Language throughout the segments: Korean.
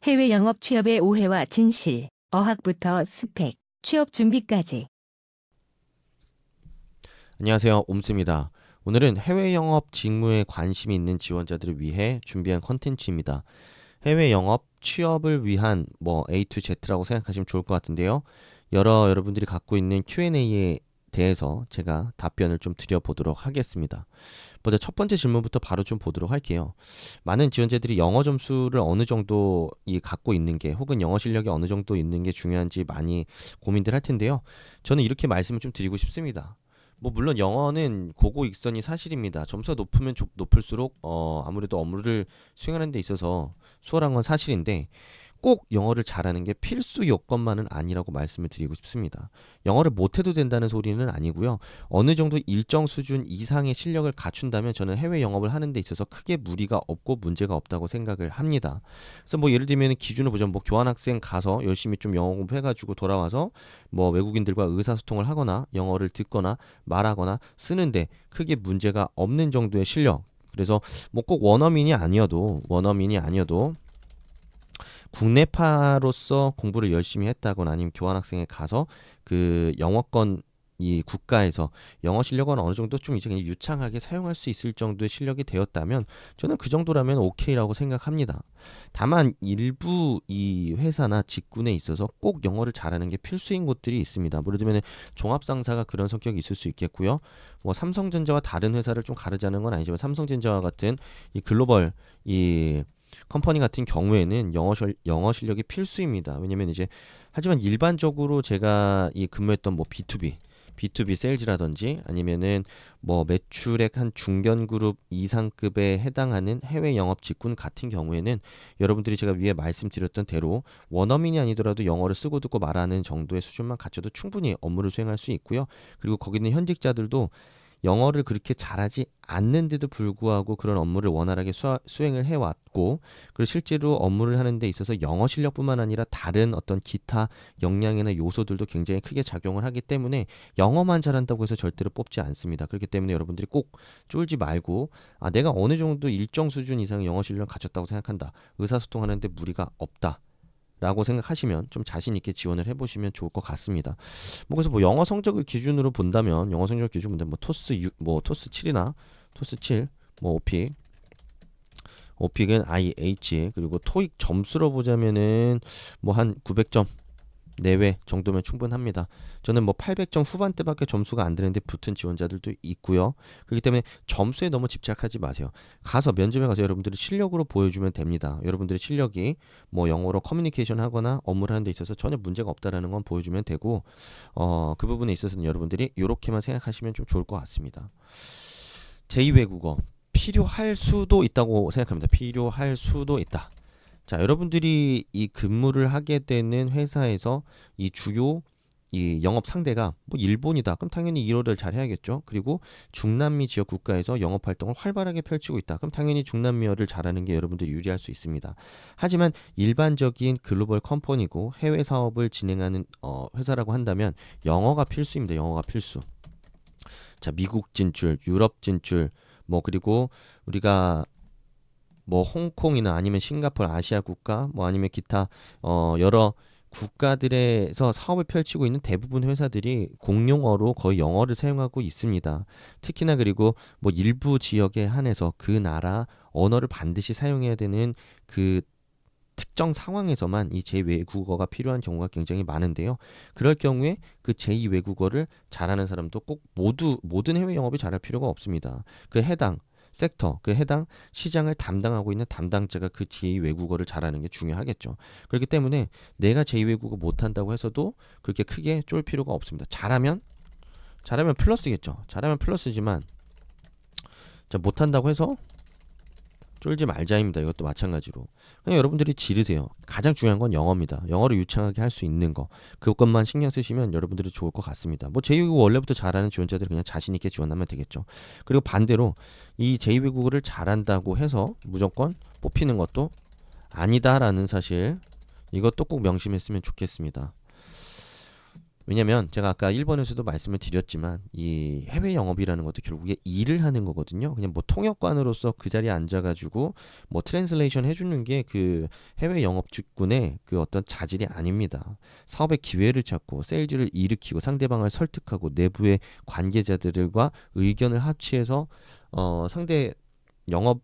해외 영업 취업의 오해와 진실, 어학부터 스펙, 취업 준비까지. 안녕하세요. 옴스입니다. 오늘은 해외 영업 직무에 관심이 있는 지원자들을 위해 준비한 컨텐츠입니다. 해외 영업 취업을 위한 A to Z라고 생각하시면 좋을 것 같은데요. 여러분들이 갖고 있는 Q&A에 대해서 제가 답변을 좀 드려보도록 하겠습니다. 먼저 첫 번째 질문부터 바로 좀 보도록 할게요. 많은 지원자들이 영어 점수를 어느 정도 갖고 있는 게 혹은 영어 실력이 어느 정도 있는 게 중요한지 많이 고민들 할 텐데요. 저는 이렇게 말씀을 좀 드리고 싶습니다. 물론 영어는 고고익선이 사실입니다. 점수가 높으면 높을수록 아무래도 업무를 수행하는 데 있어서 수월한 건 사실인데 꼭 영어를 잘하는 게 필수 요건만은 아니라고 말씀을 드리고 싶습니다. 영어를 못해도 된다는 소리는 아니고요. 어느 정도 일정 수준 이상의 실력을 갖춘다면 저는 해외 영업을 하는 데 있어서 크게 무리가 없고 문제가 없다고 생각을 합니다. 그래서 예를 들면 기준을 보자면 교환학생 가서 열심히 좀 영어 공부해가지고 돌아와서 외국인들과 의사소통을 하거나 영어를 듣거나 말하거나 쓰는데 크게 문제가 없는 정도의 실력. 그래서 꼭 원어민이 아니어도 국내파로서 공부를 열심히 했다거나 아니면 교환학생에 가서 그 영어권 이 국가에서 영어 실력은 어느 정도 좀 이제 그냥 유창하게 사용할 수 있을 정도의 실력이 되었다면 저는 그 정도라면 오케이라고 생각합니다. 다만 일부 이 회사나 직군에 있어서 꼭 영어를 잘하는 게 필수인 곳들이 있습니다. 예를 들면 종합상사가 그런 성격이 있을 수 있겠고요. 삼성전자와 다른 회사를 좀 가르자는 건 아니지만 삼성전자와 같은 이 글로벌 이 컴퍼니 같은 경우에는 영어 실력이 필수입니다. 왜냐면 하지만 일반적으로 제가 근무했던 B2B 세일즈라든지 아니면은 매출액 한 중견 그룹 이상급에 해당하는 해외 영업 직군 같은 경우에는 여러분들이 제가 위에 말씀드렸던 대로 원어민이 아니더라도 영어를 쓰고 듣고 말하는 정도의 수준만 갖춰도 충분히 업무를 수행할 수 있고요. 그리고 거기 있는 현직자들도 영어를 그렇게 잘하지 않는데도 불구하고 그런 업무를 원활하게 수행을 해왔고, 그리고 실제로 업무를 하는 데 있어서 영어 실력뿐만 아니라 다른 어떤 기타 역량이나 요소들도 굉장히 크게 작용을 하기 때문에 영어만 잘한다고 해서 절대로 뽑지 않습니다. 그렇기 때문에 여러분들이 꼭 쫄지 말고 내가 어느 정도 일정 수준 이상의 영어 실력을 갖췄다고 생각한다. 의사소통하는데 무리가 없다. 라고 생각하시면 좀 자신 있게 지원을 해보시면 좋을 것 같습니다. 그래서 영어 성적을 기준으로 본다면 토스 6, 토스 7이나 토스 7, 오픽은 IH 그리고 토익 점수로 보자면은 한 900점 내외 정도면 충분합니다. 저는 800점 후반대밖에 점수가 안 되는데 붙은 지원자들도 있고요. 그렇기 때문에 점수에 너무 집착하지 마세요. 가서 면접에 가서 여러분들이 실력으로 보여주면 됩니다. 여러분들의 실력이 영어로 커뮤니케이션 하거나 업무를 하는 데 있어서 전혀 문제가 없다라는 건 보여주면 되고 그 부분에 있어서는 여러분들이 이렇게만 생각하시면 좀 좋을 것 같습니다. 제2외국어 필요할 수도 있다고 생각합니다. 필요할 수도 있다. 자, 여러분들이 이 근무를 하게 되는 회사에서 이 주요 이 영업 상대가 일본이다. 그럼 당연히 일어를 잘 해야겠죠. 그리고 중남미 지역 국가에서 영업 활동을 활발하게 펼치고 있다. 그럼 당연히 중남미어를 잘하는 게 여러분들이 유리할 수 있습니다. 하지만 일반적인 글로벌 컴퍼니고 해외 사업을 진행하는 회사라고 한다면 영어가 필수입니다. 영어가 필수. 자, 미국 진출, 유럽 진출, 그리고 우리가 홍콩이나 아니면 싱가포르 아시아 국가 아니면 기타 여러 국가들에서 사업을 펼치고 있는 대부분 회사들이 공용어로 거의 영어를 사용하고 있습니다. 특히나 그리고 일부 지역에 한해서 그 나라 언어를 반드시 사용해야 되는 그 특정 상황에서만 이 제2외국어가 필요한 경우가 굉장히 많은데요. 그럴 경우에 그 제2외국어를 잘하는 사람도 꼭 모든 해외 영업이 잘할 필요가 없습니다. 그 해당 섹터, 그 해당 시장을 담당하고 있는 담당자가 그 제2외국어를 잘하는 게 중요하겠죠. 그렇기 때문에 내가 제2외국어 못한다고 해서도 그렇게 크게 쫄 필요가 없습니다. 잘하면 플러스겠죠. 잘하면 플러스지만 못한다고 해서 쫄지 말자입니다. 이것도 마찬가지로. 그냥 여러분들이 지르세요. 가장 중요한 건 영어입니다. 영어를 유창하게 할 수 있는 거. 그것만 신경 쓰시면 여러분들이 좋을 것 같습니다. 제2외국어 원래부터 잘하는 지원자들은 그냥 자신 있게 지원하면 되겠죠. 그리고 반대로 이 제2외국어를 잘한다고 해서 무조건 뽑히는 것도 아니다라는 사실, 이것도 꼭 명심했으면 좋겠습니다. 왜냐면 제가 아까 1번에서도 말씀을 드렸지만 이 해외 영업이라는 것도 결국에 일을 하는 거거든요. 그냥 뭐 통역관으로서 그 자리에 앉아가지고 뭐 트랜슬레이션 해주는 게 그 해외 영업직군의 그 어떤 자질이 아닙니다. 사업의 기회를 찾고 세일즈를 일으키고 상대방을 설득하고 내부의 관계자들과 의견을 합치해서 상대 영업을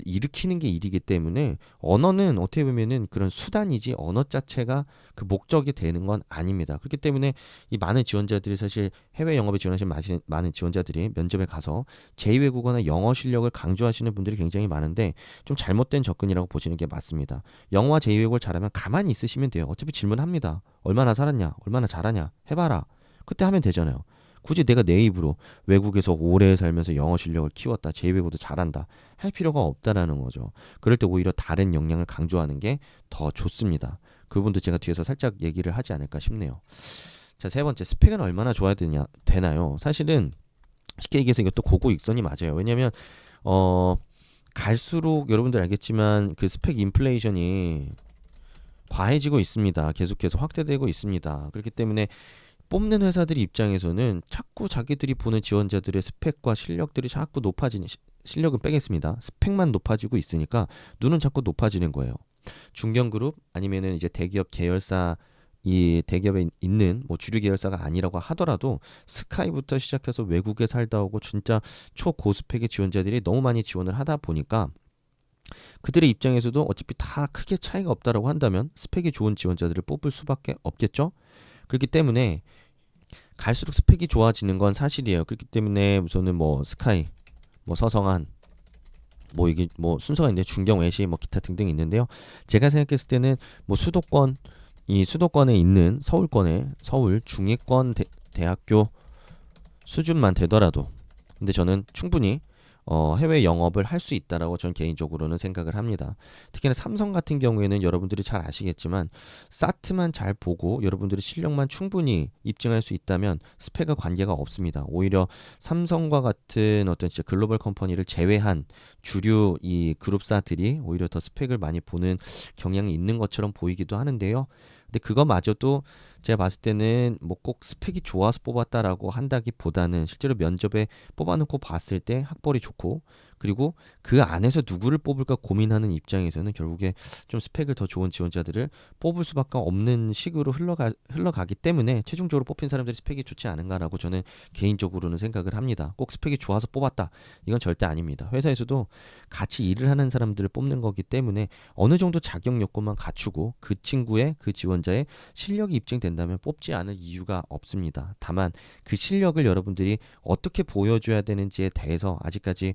일으키는 게 일이기 때문에 언어는 어떻게 보면은 그런 수단이지 언어 자체가 그 목적이 되는 건 아닙니다. 그렇기 때문에 이 많은 지원자들이 사실 해외 영업에 지원하신 많은 지원자들이 면접에 가서 제2외국어나 영어 실력을 강조하시는 분들이 굉장히 많은데 좀 잘못된 접근이라고 보시는 게 맞습니다. 영어와 제2외국어를 잘하면 가만히 있으시면 돼요. 어차피 질문합니다. 얼마나 살았냐? 얼마나 잘하냐? 해봐라. 그때 하면 되잖아요. 굳이 내가 내 입으로 외국에서 오래 살면서 영어 실력을 키웠다, 제2외국어도 잘한다 할 필요가 없다라는 거죠. 그럴 때 오히려 다른 역량을 강조하는 게 더 좋습니다. 그분도 제가 뒤에서 살짝 얘기를 하지 않을까 싶네요. 자, 세 번째, 스펙은 얼마나 좋아야 되나요? 사실은 쉽게 얘기해서 이것도 고고익선이 맞아요. 왜냐면 갈수록 여러분들 알겠지만 그 스펙 인플레이션이 과해지고 있습니다. 계속해서 확대되고 있습니다. 그렇기 때문에 뽑는 회사들 입장에서는 자꾸 자기들이 보는 지원자들의 스펙과 실력들이 자꾸 높아지는, 실력은 빼겠습니다. 스펙만 높아지고 있으니까 눈은 자꾸 높아지는 거예요. 중견그룹 아니면은 이제 대기업 계열사, 이 대기업에 있는 뭐 주류 계열사가 아니라고 하더라도 스카이부터 시작해서 외국에 살다 오고 진짜 초고스펙의 지원자들이 너무 많이 지원을 하다 보니까 그들의 입장에서도 어차피 다 크게 차이가 없다라고 한다면 스펙이 좋은 지원자들을 뽑을 수밖에 없겠죠. 그렇기 때문에 갈수록 스펙이 좋아지는 건 사실이에요. 그렇기 때문에 우선은 뭐 스카이, 뭐 서성한, 뭐 이게 뭐 순서가 있는데 중경, 외시, 뭐 기타 등등 있는데요. 제가 생각했을 때는 뭐 수도권, 이 수도권에 있는 서울 중위권 대학교 수준만 되더라도, 근데 저는 충분히 해외 영업을 할 수 있다라고 저는 개인적으로는 생각을 합니다. 특히나 삼성 같은 경우에는 여러분들이 잘 아시겠지만 사트만 잘 보고 여러분들의 실력만 충분히 입증할 수 있다면 스펙과 관계가 없습니다. 오히려 삼성과 같은 어떤 진짜 글로벌 컴퍼니를 제외한 주류 이 그룹사들이 오히려 더 스펙을 많이 보는 경향이 있는 것처럼 보이기도 하는데요. 근데 그거마저도 제가 봤을 때는 뭐 꼭 스펙이 좋아서 뽑았다라고 한다기보다는 실제로 면접에 뽑아놓고 봤을 때 학벌이 좋고, 그리고 그 안에서 누구를 뽑을까 고민하는 입장에서는 결국에 좀 스펙을 더 좋은 지원자들을 뽑을 수밖에 없는 식으로 흘러가기 때문에 최종적으로 뽑힌 사람들이 스펙이 좋지 않은가라고 저는 개인적으로는 생각을 합니다. 꼭 스펙이 좋아서 뽑았다, 이건 절대 아닙니다. 회사에서도 같이 일을 하는 사람들을 뽑는 거기 때문에 어느 정도 자격 요건만 갖추고 그 친구의, 그 지원자의 실력이 입증된다면 뽑지 않을 이유가 없습니다. 다만 그 실력을 여러분들이 어떻게 보여줘야 되는지에 대해서 아직까지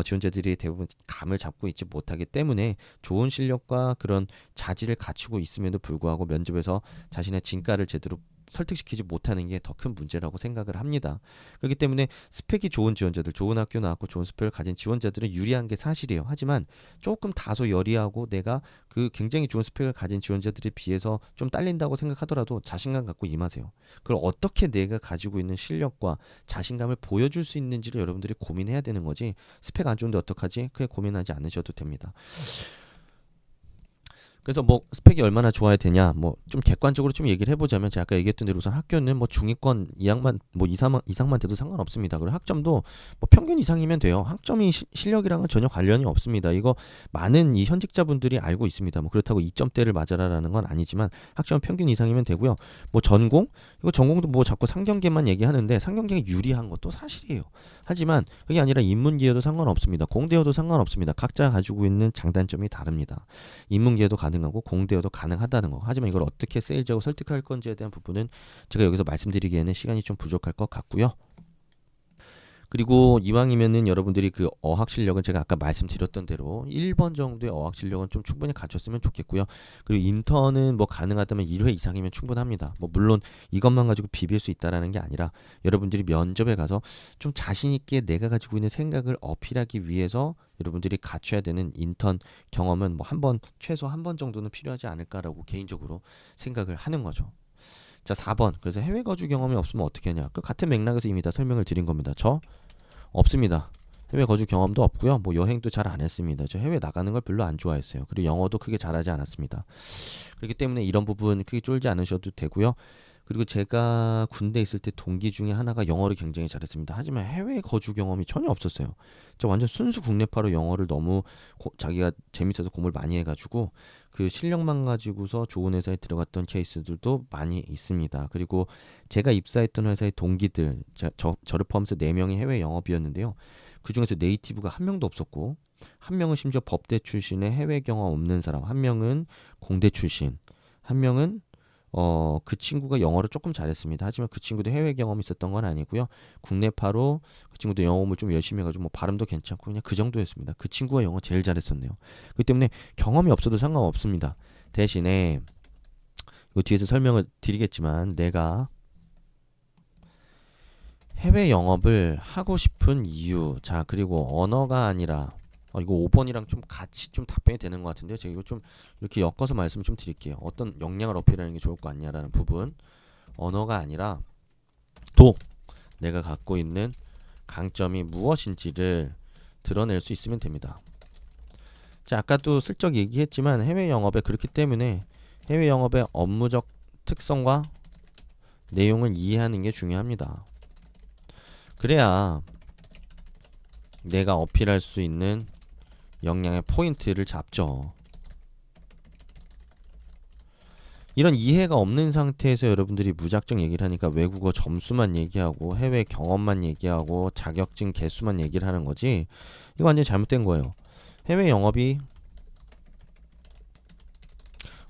지원자들이 대부분 감을 잡고 있지 못하기 때문에 좋은 실력과 그런 자질을 갖추고 있음에도 불구하고 면접에서 자신의 진가를 제대로 설득시키지 못하는 게 더 큰 문제라고 생각을 합니다. 그렇기 때문에 스펙이 좋은 지원자들, 좋은 학교 나왔고 좋은 스펙을 가진 지원자들은 유리한 게 사실이에요. 하지만 조금 다소 여리하고 내가 그 굉장히 좋은 스펙을 가진 지원자들에 비해서 좀 딸린다고 생각하더라도 자신감 갖고 임하세요. 그걸 어떻게 내가 가지고 있는 실력과 자신감을 보여줄 수 있는지를 여러분들이 고민해야 되는 거지, 스펙 안 좋은데 어떡하지? 그게 고민하지 않으셔도 됩니다. 그래서 뭐 스펙이 얼마나 좋아야 되냐, 뭐 좀 객관적으로 좀 얘기를 해보자면 제가 아까 얘기했던 대로 우선 학교는 뭐 중위권 이상만 뭐 이상만 돼도 상관없습니다. 그리고 학점도 뭐 평균 이상이면 돼요. 학점이 실력이랑은 전혀 관련이 없습니다. 이거 많은 이 현직자분들이 알고 있습니다. 뭐 그렇다고 2점대를 맞아라라는 건 아니지만 학점 평균 이상이면 되고요. 뭐 전공, 이거 전공도 뭐 자꾸 상경계만 얘기하는데 상경계가 유리한 것도 사실이에요. 하지만 그게 아니라 인문계여도 상관없습니다. 공대여도 상관없습니다. 각자 가지고 있는 장단점이 다릅니다. 인문계여도 가능하고 공대여도 가능하다는 거. 하지만 이걸 어떻게 세일즈하고 설득할 건지에 대한 부분은 제가 여기서 말씀드리기에는 시간이 좀 부족할 것 같고요. 그리고 이왕이면은 여러분들이 그 어학 실력은 제가 아까 말씀드렸던 대로 1번 정도의 어학 실력은 좀 충분히 갖췄으면 좋겠고요. 그리고 인턴은 뭐 가능하다면 1회 이상이면 충분합니다. 뭐 물론 이것만 가지고 비빌 수 있다라는 게 아니라 여러분들이 면접에 가서 좀 자신 있게 내가 가지고 있는 생각을 어필하기 위해서 여러분들이 갖춰야 되는 인턴 경험은 뭐 최소 한 번 정도는 필요하지 않을까라고 개인적으로 생각을 하는 거죠. 자, 4번. 그래서 해외 거주 경험이 없으면 어떻게 하냐. 그 같은 맥락에서 이미 다 설명을 드린 겁니다. 저 없습니다. 해외 거주 경험도 없고요. 뭐 여행도 잘 안 했습니다. 저 해외 나가는 걸 별로 안 좋아했어요. 그리고 영어도 크게 잘하지 않았습니다. 그렇기 때문에 이런 부분 크게 쫄지 않으셔도 되고요. 그리고 제가 군대 있을 때 동기 중에 하나가 영어를 굉장히 잘했습니다. 하지만 해외 거주 경험이 전혀 없었어요. 저 완전 순수 국내파로 영어를 너무 자기가 재밌어서 공부를 많이 해가지고 그 실력만 가지고서 좋은 회사에 들어갔던 케이스들도 많이 있습니다. 그리고 제가 입사했던 회사의 동기들, 저를 포함해서 4명이 해외 영업이었는데요. 그 중에서 네이티브가 한 명도 없었고, 한 명은 심지어 법대 출신의 해외 경험 없는 사람, 한 명은 공대 출신, 한 명은 그 친구가 영어를 조금 잘했습니다. 하지만 그 친구도 해외 경험이 있었던 건 아니고요. 국내파로 그 친구도 영어 공부를 좀 열심히 해가지고 뭐 발음도 괜찮고 그냥 그 정도였습니다. 그 친구가 영어 제일 잘했었네요. 그렇기 때문에 경험이 없어도 상관없습니다. 대신에 이 뒤에서 설명을 드리겠지만 내가 해외 영업을 하고 싶은 이유, 자 그리고 언어가 아니라 이거 5번이랑 좀 같이 좀 답변이 되는 것 같은데요. 제가 이거 좀 이렇게 엮어서 말씀을 좀 드릴게요. 어떤 역량을 어필하는 게 좋을 것 같냐라는 부분. 언어가 아니라 또 내가 갖고 있는 강점이 무엇인지를 드러낼 수 있으면 됩니다. 자, 아까도 슬쩍 얘기했지만 해외 영업에 그렇기 때문에 해외 영업의 업무적 특성과 내용을 이해하는 게 중요합니다. 그래야 내가 어필할 수 있는 역량의 포인트를 잡죠. 이런 이해가 없는 상태에서 여러분들이 무작정 얘기를 하니까 외국어 점수만 얘기하고 해외 경험만 얘기하고 자격증 개수만 얘기를 하는 거지, 이거 완전히 잘못된 거예요. 해외 영업이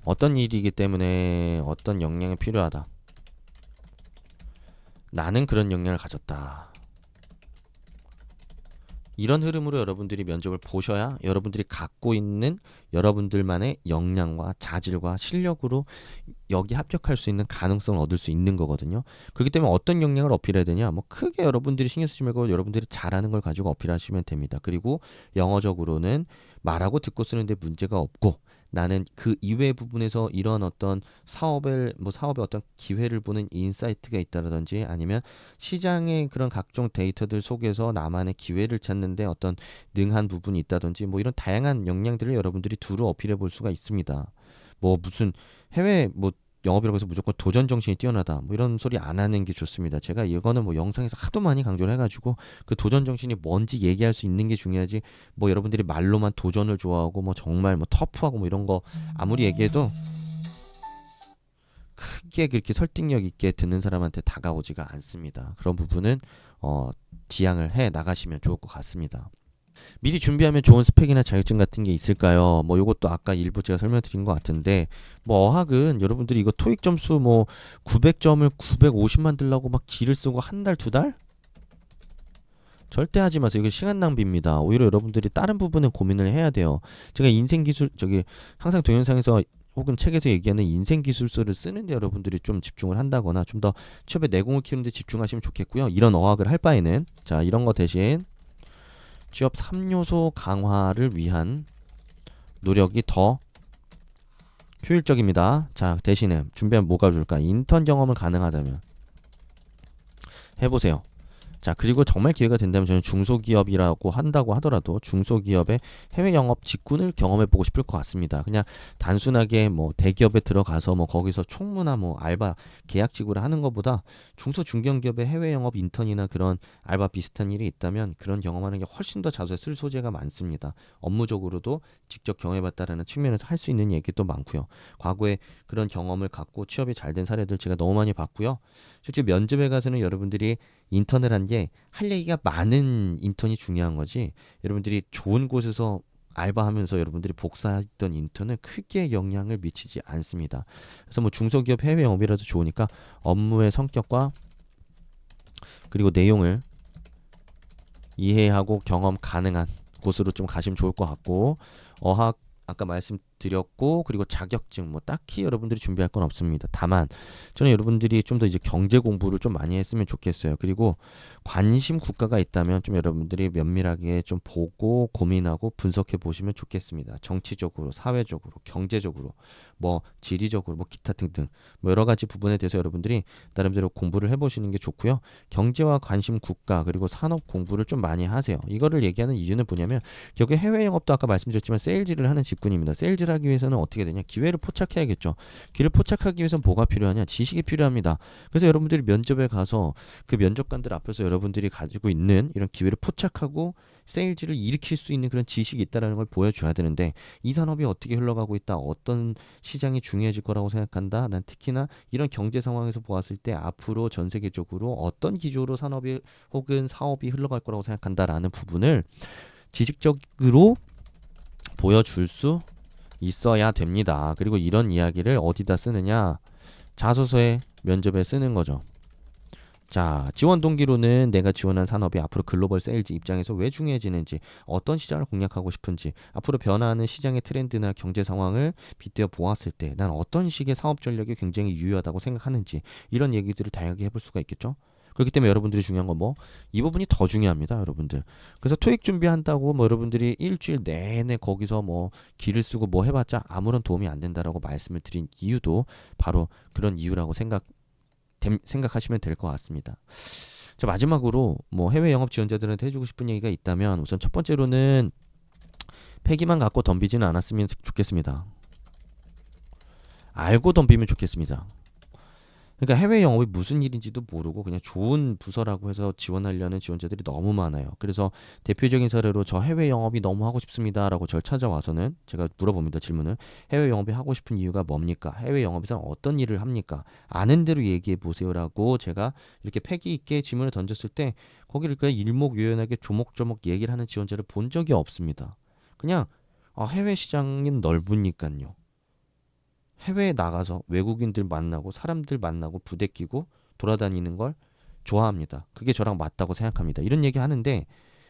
어떤 일이기 때문에 어떤 역량이 필요하다. 나는 그런 역량을 가졌다. 이런 흐름으로 여러분들이 면접을 보셔야 여러분들이 갖고 있는 여러분들만의 역량과 자질과 실력으로 여기 합격할 수 있는 가능성을 얻을 수 있는 거거든요. 그렇기 때문에 어떤 역량을 어필해야 되냐, 뭐 크게 여러분들이 신경 쓰지 말고 여러분들이 잘하는 걸 가지고 어필하시면 됩니다. 그리고 영어적으로는 말하고 듣고 쓰는데 문제가 없고, 나는 그 이외의 부분에서 이런 어떤 사업의 어떤 기회를 보는 인사이트가 있다라든지, 아니면 시장의 그런 각종 데이터들 속에서 나만의 기회를 찾는데 어떤 능한 부분이 있다든지, 뭐 이런 다양한 역량들을 여러분들이 두루 어필해 볼 수가 있습니다. 뭐 무슨 해외 영업이라고 해서 무조건 도전 정신이 뛰어나다 뭐 이런 소리 안 하는 게 좋습니다. 제가 이거는 뭐 영상에서 하도 많이 강조를 해가지고 그 도전 정신이 뭔지 얘기할 수 있는 게 중요하지, 뭐 여러분들이 말로만 도전을 좋아하고 뭐 정말 뭐 터프하고 뭐 이런 거 아무리 얘기해도 크게 그렇게 설득력 있게 듣는 사람한테 다가오지가 않습니다. 그런 부분은 지양을 해 나가시면 좋을 것 같습니다. 미리 준비하면 좋은 스펙이나 자격증 같은 게 있을까요? 뭐 요것도 아까 일부 제가 설명드린 것 같은데, 뭐 어학은 여러분들이 이거 토익 점수 뭐 900점을 950 만들려고 막 기를 쓰고 한 달, 두 달? 절대 하지 마세요. 이거 시간 낭비입니다. 오히려 여러분들이 다른 부분에 고민을 해야 돼요. 제가 인생 기술 항상 동영상에서 혹은 책에서 얘기하는 인생 기술서를 쓰는데 여러분들이 좀 집중을 한다거나 좀 더 취업의 내공을 키우는데 집중하시면 좋겠고요. 이런 어학을 할 바에는 자, 이런 거 대신 취업 3요소 강화를 위한 노력이 더 효율적입니다. 자, 대신에 준비하면 뭐가 좋을까? 인턴 경험은 가능하다면 해보세요. 자, 그리고 정말 기회가 된다면 저는 중소기업이라고 한다고 하더라도 중소기업의 해외 영업 직군을 경험해보고 싶을 것 같습니다. 그냥 단순하게 뭐 대기업에 들어가서 뭐 거기서 총무나 뭐 알바 계약직으로 하는 것보다 중소 중견기업의 해외 영업 인턴이나 그런 알바 비슷한 일이 있다면 그런 경험하는 게 훨씬 더 자소에 쓸 소재가 많습니다. 업무적으로도 직접 경험해봤다라는 측면에서 할 수 있는 얘기도 많고요. 과거에 그런 경험을 갖고 취업이 잘 된 사례들 제가 너무 많이 봤고요. 실제 면접에 가서는 여러분들이 인턴을 한 게 할 얘기가 많은 인턴이 중요한 거지, 여러분들이 좋은 곳에서 알바하면서 여러분들이 복사했던 인턴은 크게 영향을 미치지 않습니다. 그래서 뭐 중소기업 해외 영업이라도 좋으니까 업무의 성격과 그리고 내용을 이해하고 경험 가능한 곳으로 좀 가시면 좋을 것 같고, 어학 아까 말씀드렸고, 그리고 자격증 뭐 딱히 여러분들이 준비할 건 없습니다. 다만 저는 여러분들이 좀 더 이제 경제 공부를 좀 많이 했으면 좋겠어요. 그리고 관심 국가가 있다면 좀 여러분들이 면밀하게 좀 보고 고민하고 분석해 보시면 좋겠습니다. 정치적으로, 사회적으로, 경제적으로, 뭐 지리적으로, 뭐 기타 등등 뭐 여러 가지 부분에 대해서 여러분들이 나름대로 공부를 해보시는 게 좋고요. 경제와 관심 국가 그리고 산업 공부를 좀 많이 하세요. 이거를 얘기하는 이유는 뭐냐면, 결국에 해외 영업도 아까 말씀드렸지만 세일즈를 하는 직군입니다. 세일즈를 승진을 하기 위해서는 어떻게 되냐? 기회를 포착해야겠죠. 기회를 포착하기 위해서는 뭐가 필요하냐? 지식이 필요합니다. 그래서 여러분들이 면접에 가서 그 면접관들 앞에서 여러분들이 가지고 있는 이런 기회를 포착하고 세일즈를 일으킬 수 있는 그런 지식이 있다는 걸 보여줘야 되는데, 이 산업이 어떻게 흘러가고 있다, 어떤 시장이 중요해질 거라고 생각한다, 난 특히나 이런 경제 상황에서 보았을 때 앞으로 전 세계적으로 어떤 기조로 산업이 혹은 사업이 흘러갈 거라고 생각한다라는 부분을 지식적으로 보여줄 수 있어야 됩니다. 그리고 이런 이야기를 어디다 쓰느냐? 자소서에, 면접에 쓰는 거죠. 자, 지원 동기로는 내가 지원한 산업이 앞으로 글로벌 세일즈 입장에서 왜 중요해지는지, 어떤 시장을 공략하고 싶은지, 앞으로 변화하는 시장의 트렌드나 경제 상황을 빗대어 보았을 때 난 어떤 식의 사업 전략이 굉장히 유효하다고 생각하는지, 이런 얘기들을 다양하게 해볼 수가 있겠죠. 그렇기 때문에 여러분들이 중요한 건 뭐, 이 부분이 더 중요합니다, 여러분들. 그래서 토익 준비한다고 뭐 여러분들이 일주일 내내 거기서 뭐 기를 쓰고 뭐 해봤자 아무런 도움이 안 된다라고 말씀을 드린 이유도 바로 그런 이유라고 생각하시면 될 것 같습니다. 자, 마지막으로 뭐 해외 영업 지원자들한테 해주고 싶은 얘기가 있다면, 우선 첫 번째로는 패기만 갖고 덤비지는 않았으면 좋겠습니다. 알고 덤비면 좋겠습니다. 그러니까 해외 영업이 무슨 일인지도 모르고 그냥 좋은 부서라고 해서 지원하려는 지원자들이 너무 많아요. 그래서 대표적인 사례로 저 해외 영업이 너무 하고 싶습니다라고 저를 찾아와서는 제가 물어봅니다. 질문을. 해외 영업이 하고 싶은 이유가 뭡니까? 해외 영업에서 어떤 일을 합니까? 아는 대로 얘기해 보세요라고 제가 이렇게 패기 있게 질문을 던졌을 때 거기를 그냥 일목요연하게 조목조목 얘기를 하는 지원자를 본 적이 없습니다. 그냥 해외 시장은 넓으니까요. 해외에 나가서 외국인들 만나고 사람들 만나고 부대 끼고 돌아다니는 걸 좋아합니다. 그게 저랑 맞다고 생각합니다. 이런 얘기 하는데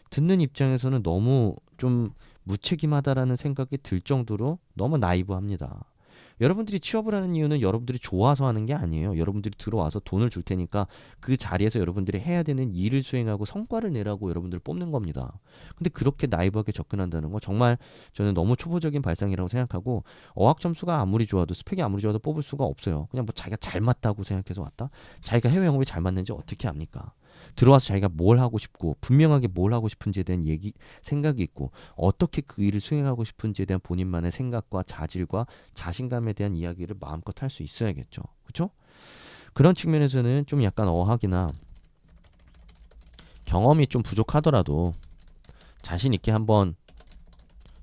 듣는 입장에서는 너무 좀 무책임하다라는 생각이 들 정도로 너무 나이브합니다. 여러분들이 취업을 하는 이유는 여러분들이 좋아서 하는 게 아니에요. 여러분들이 들어와서 돈을 줄 테니까 그 자리에서 여러분들이 해야 되는 일을 수행하고 성과를 내라고 여러분들을 뽑는 겁니다. 근데 그렇게 나이브하게 접근한다는 거 정말 저는 너무 초보적인 발상이라고 생각하고, 어학 점수가 아무리 좋아도 스펙이 아무리 좋아도 뽑을 수가 없어요. 그냥 뭐 자기가 잘 맞다고 생각해서 왔다? 자기가 해외 영업이 잘 맞는지 어떻게 압니까? 들어와서 자기가 뭘 하고 싶고 분명하게 뭘 하고 싶은지에 대한 생각이 있고, 어떻게 그 일을 수행하고 싶은지에 대한 본인만의 생각과 자질과 자신감에 대한 이야기를 마음껏 할 수 있어야겠죠. 그렇죠? 그런 측면에서는 좀 약간 어학이나 경험이 좀 부족하더라도 자신 있게 한번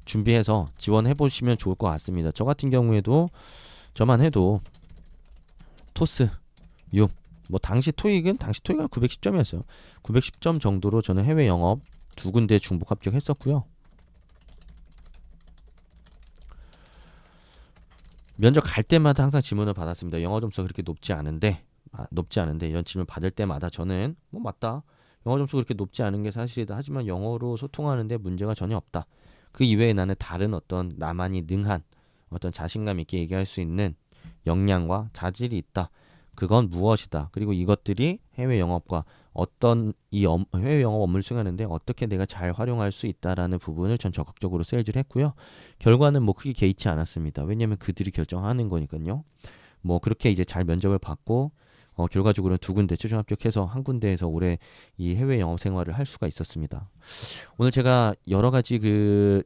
준비해서 지원해 보시면 좋을 것 같습니다. 저 같은 경우에도 저만 해도 토스 6, 뭐 당시 토익은 910점이었어요. 910점 정도로 저는 해외 영업 2군데 중복 합격했었고요. 면접 갈 때마다 항상 질문을 받았습니다. 영어 점수가 그렇게 높지 않은데 이런 질문 받을 때마다 저는 뭐 맞다. 영어 점수가 그렇게 높지 않은 게 사실이다. 하지만 영어로 소통하는데 문제가 전혀 없다. 그 이외에 나는 다른 어떤 나만이 능한 어떤 자신감 있게 얘기할 수 있는 역량과 자질이 있다. 그건 무엇이다. 그리고 이것들이 해외 영업과 해외 영업 업무를 수행하는데 어떻게 내가 잘 활용할 수 있다라는 부분을 전 적극적으로 세일즈를 했고요. 결과는 뭐 크게 개의치 않았습니다. 왜냐하면 그들이 결정하는 거니까요. 뭐 그렇게 이제 잘 면접을 받고 결과적으로는 2군데 최종 합격해서 한 군데에서 올해 이 해외 영업 생활을 할 수가 있었습니다. 오늘 제가 여러 가지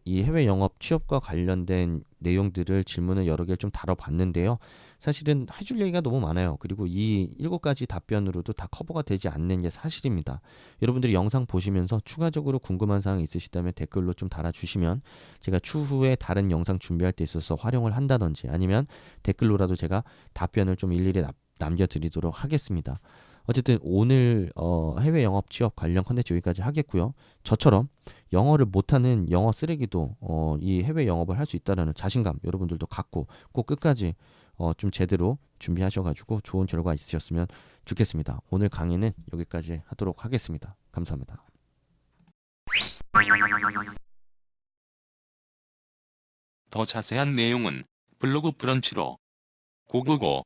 이 해외 영업 취업과 관련된 내용들을 질문을 여러 개를 좀 다뤄봤는데요. 사실은 해줄 얘기가 너무 많아요. 그리고 이 7가지 답변으로도 다 커버가 되지 않는 게 사실입니다. 여러분들이 영상 보시면서 추가적으로 궁금한 사항이 있으시다면 댓글로 좀 달아주시면 제가 추후에 다른 영상 준비할 때 있어서 활용을 한다든지, 아니면 댓글로라도 제가 답변을 좀 일일이 남겨드리도록 하겠습니다. 어쨌든 오늘 해외 영업 취업 관련 컨텐츠 여기까지 하겠고요. 저처럼 영어를 못하는 영어 쓰레기도 이 해외 영업을 할 수 있다는 자신감 여러분들도 갖고 꼭 끝까지 좀 제대로 준비하셔가지고 좋은 결과 있으셨으면 좋겠습니다. 오늘 강의는 여기까지 하도록 하겠습니다. 감사합니다. 더 자세한 내용은 블로그 브런치로 고고고